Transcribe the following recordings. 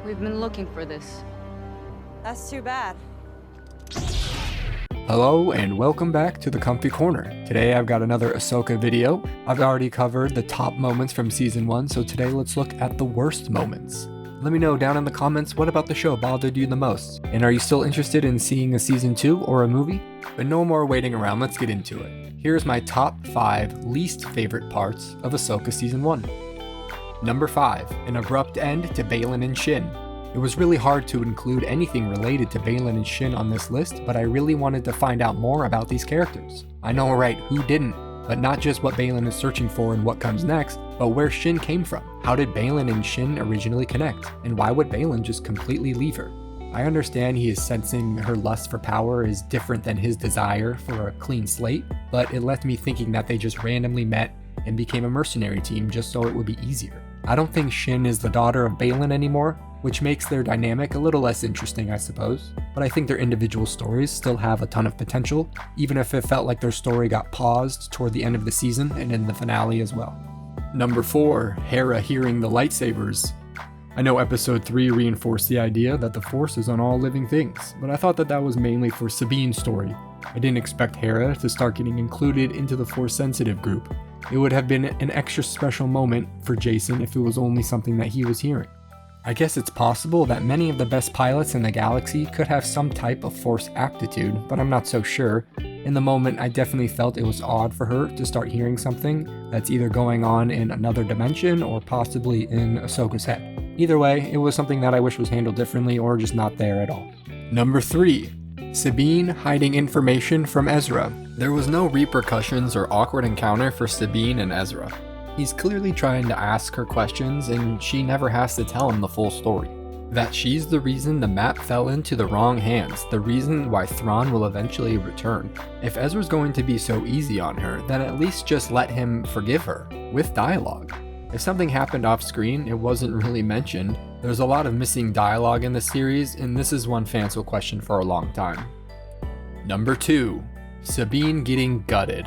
We've been looking for this. That's too bad. Hello and welcome back to the Comfy Corner. Today I've got another Ahsoka video. I've already covered the top moments from season 1, so today let's look at the worst moments. Let me know down in the comments what about the show bothered you the most, and are you still interested in seeing a season 2 or a movie? But no more waiting around, let's get into it. Here's my top 5 least favorite parts of Ahsoka season 1. Number 5, an abrupt end to Baylan and Shin. It was really hard to include anything related to Baylan and Shin on this list, but I really wanted to find out more about these characters. I know, right, who didn't? But not just what Baylan is searching for and what comes next, but where Shin came from. How did Baylan and Shin originally connect? And why would Baylan just completely leave her? I understand he is sensing her lust for power is different than his desire for a clean slate, but it left me thinking that they just randomly met and became a mercenary team just so it would be easier. I don't think Shin is the daughter of Baylan anymore, which makes their dynamic a little less interesting, I suppose. But I think their individual stories still have a ton of potential, even if it felt like their story got paused toward the end of the season and in the finale as well. Number 4, Hera hearing the lightsabers. I know episode 3 reinforced the idea that the Force is on all living things, but I thought that was mainly for Sabine's story. I didn't expect Hera to start getting included into the Force-sensitive group. It would have been an extra special moment for Jason if it was only something that he was hearing. I guess it's possible that many of the best pilots in the galaxy could have some type of Force aptitude, but I'm not so sure. In the moment, I definitely felt it was odd for her to start hearing something that's either going on in another dimension or possibly in Ahsoka's head. Either way, it was something that I wish was handled differently or just not there at all. Number 3. Sabine hiding information from Ezra. There was no repercussions or awkward encounter for Sabine and Ezra. He's clearly trying to ask her questions and she never has to tell him the full story. That she's the reason the map fell into the wrong hands, the reason why Thrawn will eventually return. If Ezra's going to be so easy on her, then at least just let him forgive her, with dialogue. If something happened off screen, it wasn't really mentioned. There's a lot of missing dialogue in the series, and this is one fans will question for a long time. Number 2, Sabine getting gutted.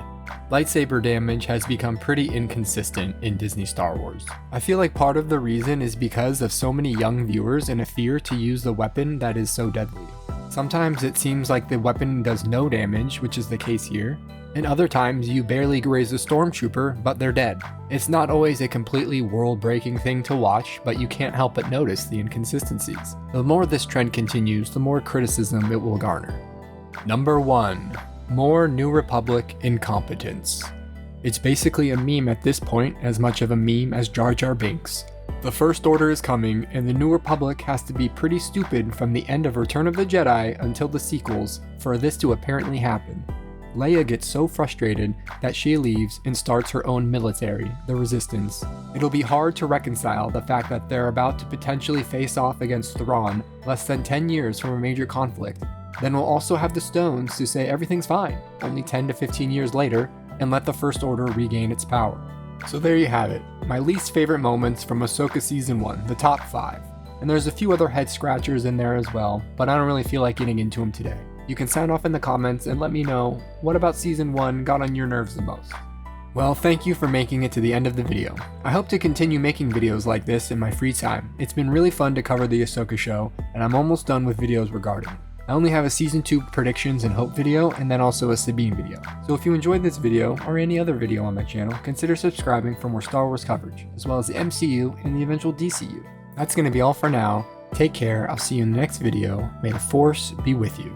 Lightsaber damage has become pretty inconsistent in Disney Star Wars. I feel like part of the reason is because of so many young viewers and a fear to use the weapon that is so deadly. Sometimes it seems like the weapon does no damage, which is the case here, and other times you barely graze a stormtrooper, but they're dead. It's not always a completely world-breaking thing to watch, but you can't help but notice the inconsistencies. The more this trend continues, the more criticism it will garner. Number 1. More New Republic Incompetence. It's basically a meme at this point, as much of a meme as Jar Jar Binks. The First Order is coming, and the New Republic has to be pretty stupid from the end of Return of the Jedi until the sequels for this to apparently happen. Leia gets so frustrated that she leaves and starts her own military, the Resistance. It'll be hard to reconcile the fact that they're about to potentially face off against Thrawn less than 10 years from a major conflict. Then we'll also have the stones to say everything's fine, only 10 to 15 years later, and let the First Order regain its power. So there you have it, my least favorite moments from Ahsoka Season 1, the top 5. And there's a few other head scratchers in there as well, but I don't really feel like getting into them today. You can sound off in the comments and let me know, what about Season 1 got on your nerves the most? Well, thank you for making it to the end of the video. I hope to continue making videos like this in my free time. It's been really fun to cover the Ahsoka show, and I'm almost done with videos regarding it. I only have a Season 2 predictions and hope video, and then also a Sabine video. So if you enjoyed this video, or any other video on my channel, consider subscribing for more Star Wars coverage, as well as the MCU and the eventual DCU. That's going to be all for now. Take care, I'll see you in the next video. May the Force be with you.